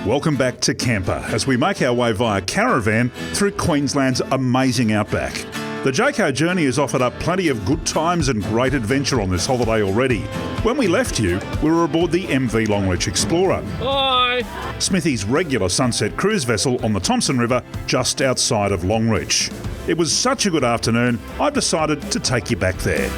Welcome back to Campr as we make our way via caravan through Queensland's amazing outback. The Jayco journey has offered up plenty of good times and great adventure on this holiday already. When we left you, we were aboard the MV Longreach Explorer. Bye! Smithy's regular sunset cruise vessel on the Thomson River just outside of Longreach. It was such a good afternoon, I've decided to take you back there.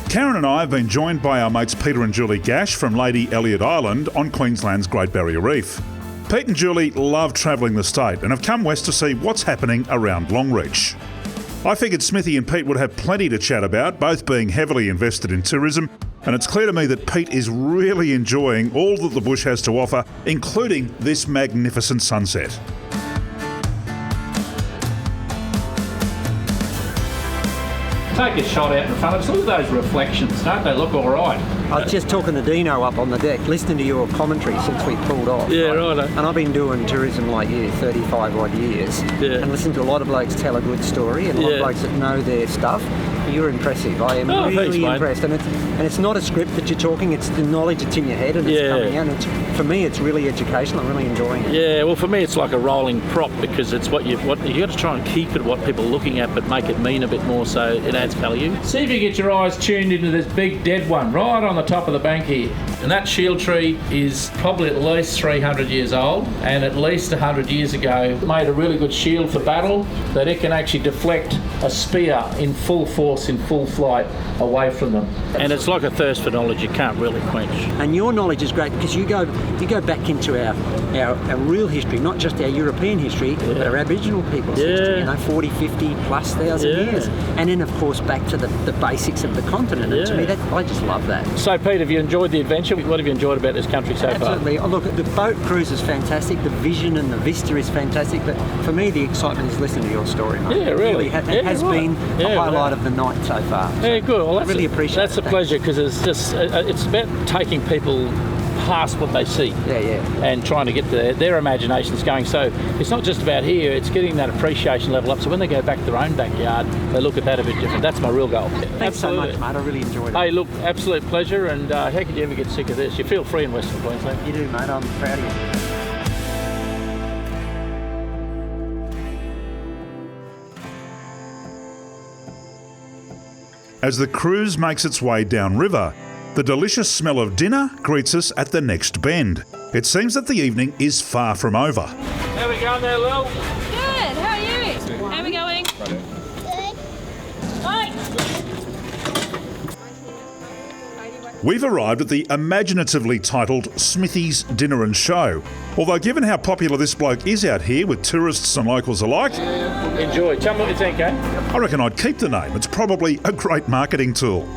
Karen and I have been joined by our mates Peter and Julie Gash from Lady Elliot Island on Queensland's Great Barrier Reef. Pete and Julie love travelling the state and have come west to see what's happening around Longreach. I figured Smithy and Pete would have plenty to chat about, both being heavily invested in tourism, and it's clear to me that Pete is really enjoying all that the bush has to offer, including this magnificent sunset. Take a shot out in front of us. Look at those reflections. Don't they look all right? I was just talking to Dino up on the deck, listening to your commentary since we pulled off. Yeah, right. And I've been doing tourism like you, 35 odd years, and listening to a lot of blokes tell a good story and a lot of blokes that know their stuff. You're impressive. I am really impressed. And it's not a script that you're talking, it's the knowledge that's in your head and it's coming out. And for me, it's really educational. I'm really enjoying it. Yeah, well, for me, it's like a rolling prop because it's what you got to try and keep it what people are looking at, but make it mean a bit more so it adds value. See if you get your eyes tuned into this big dead one right on the top of the bank here. And that shield tree is probably at least 300 years old, and at least 100 years ago made a really good shield for battle that it can actually deflect a spear in full force, in full flight, away from them. And it's like a thirst for knowledge you can't really quench. And your knowledge is great because you go back into our real history, not just our European history, but our Aboriginal people's history, 40, 50 plus thousand years. And then, of course, back to the basics of the continent. And to me, I just love that. So, Pete, have you enjoyed the adventure? What have you enjoyed about this country so far? Absolutely. Oh, look, the boat cruise is fantastic. The vision and the vista is fantastic. But for me, the excitement is listening to your story, mate. Yeah, really. It has been the highlight of the night so far. Yeah, good. Well, I really appreciate that's it. That's a pleasure because it's about taking people past what they see and trying to get their imaginations going. So it's not just about here, it's getting that appreciation level up. So when they go back to their own backyard, they look at that a bit different. That's my real goal. Thanks so much, mate. I really enjoyed it. Hey, look, absolute pleasure. And how could you ever get sick of this? You feel free in Western Queensland. You do, mate. I'm proud of you. As the cruise makes its way downriver, the delicious smell of dinner greets us at the next bend. It seems that the evening is far from over. How we going there, Lil? Good, how are you? How are we going? Good. Bye. We've arrived at the imaginatively titled Smithy's Dinner and Show. Although given how popular this bloke is out here with tourists and locals alike, enjoy. Tell me what you think, eh? I reckon I'd keep the name. It's probably a great marketing tool.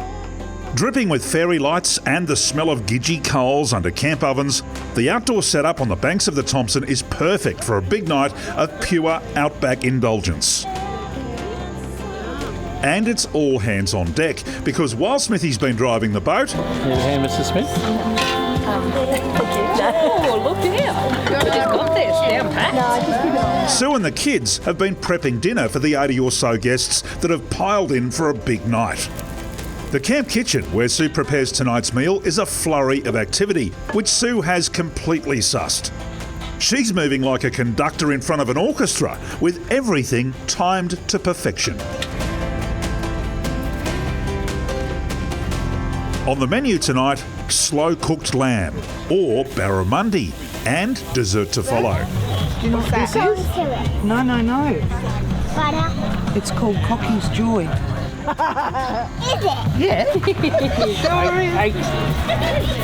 Dripping with fairy lights and the smell of gidgee coals under camp ovens, the outdoor setup on the banks of the Thomson is perfect for a big night of pure outback indulgence. And it's all hands on deck, because while Smithy's been driving the boat... Here's a hand, Mr. Smith. Oh, look out. You've got this down pat. Sue and the kids have been prepping dinner for the 80 or so guests that have piled in for a big night. The camp kitchen, where Sue prepares tonight's meal, is a flurry of activity, which Sue has completely sussed. She's moving like a conductor in front of an orchestra, with everything timed to perfection. On the menu tonight, slow-cooked lamb, or barramundi, and dessert to follow. Do you know what this is? No. Butter. It's called Cocky's Joy. Is it? Yeah.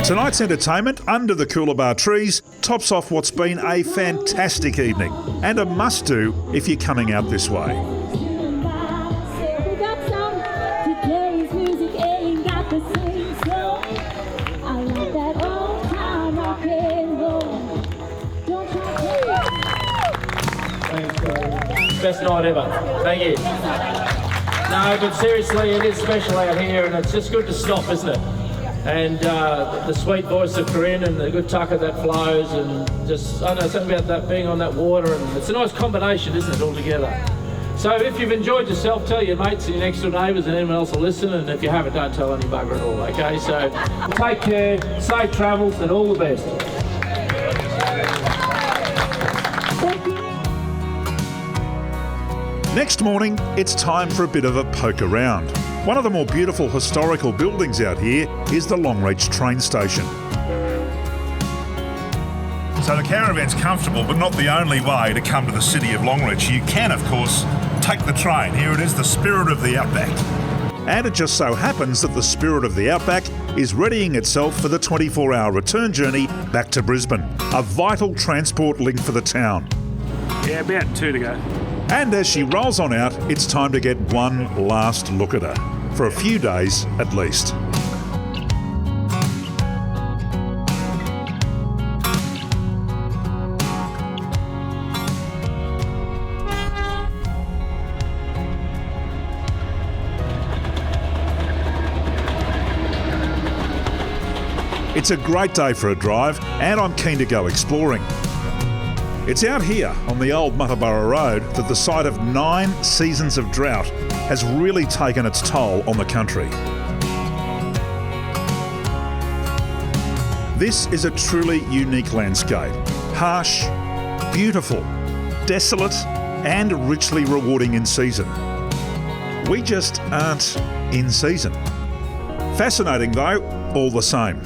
Tonight's entertainment, under the coolibah trees, tops off what's been a fantastic evening, and a must-do if you're coming out this way. Best night ever. Thank you. No, but seriously, it is special out here, and it's just good to stop, isn't it? And the sweet voice of Corinne and the good tucker that flows, and just, I don't know, something about that being on that water, and it's a nice combination, isn't it, all together? So if you've enjoyed yourself, tell your mates and your next door neighbours and anyone else will listen, and if you haven't, don't tell any bugger at all, okay? So take care, safe travels and all the best. Next morning, it's time for a bit of a poke around. One of the more beautiful historical buildings out here is the Longreach train station. So the caravan's comfortable, but not the only way to come to the city of Longreach. You can, of course, take the train. Here it is, the Spirit of the Outback. And it just so happens that the Spirit of the Outback is readying itself for the 24-hour return journey back to Brisbane, a vital transport link for the town. Yeah, about 2 to go. And as she rolls on out, it's time to get one last look at her, for a few days at least. It's a great day for a drive, and I'm keen to go exploring. It's out here on the old Muttaburra Road that the sight of 9 seasons of drought has really taken its toll on the country. This is a truly unique landscape. Harsh, beautiful, desolate, and richly rewarding in season. We just aren't in season. Fascinating though, all the same.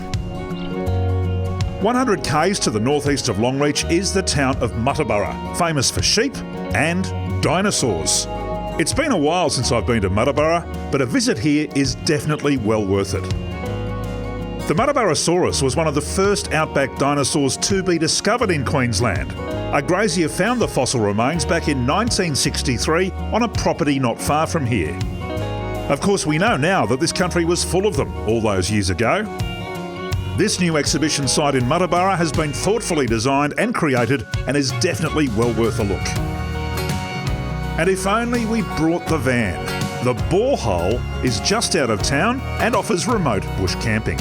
100 k's to the northeast of Longreach is the town of Muttaburra, famous for sheep and dinosaurs. It's been a while since I've been to Muttaburra, but a visit here is definitely well worth it. The Muttaburrasaurus was one of the first outback dinosaurs to be discovered in Queensland. A grazier found the fossil remains back in 1963 on a property not far from here. Of course, we know now that this country was full of them all those years ago. This new exhibition site in Muttaburra has been thoughtfully designed and created and is definitely well worth a look. And if only we brought the van. The borehole is just out of town and offers remote bush camping.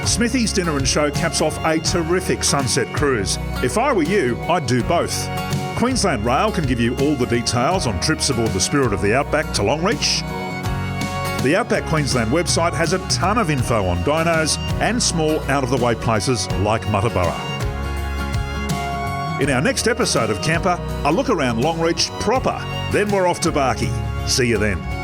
Smithy's Dinner and Show caps off a terrific sunset cruise. If I were you, I'd do both. Queensland Rail can give you all the details on trips aboard the Spirit of the Outback to Longreach. The Outback Queensland website has a ton of info on dinos and small out-of-the-way places like Muttaburra. In our next episode of Campr, a look around Longreach proper. Then we're off to Barkey. See you then.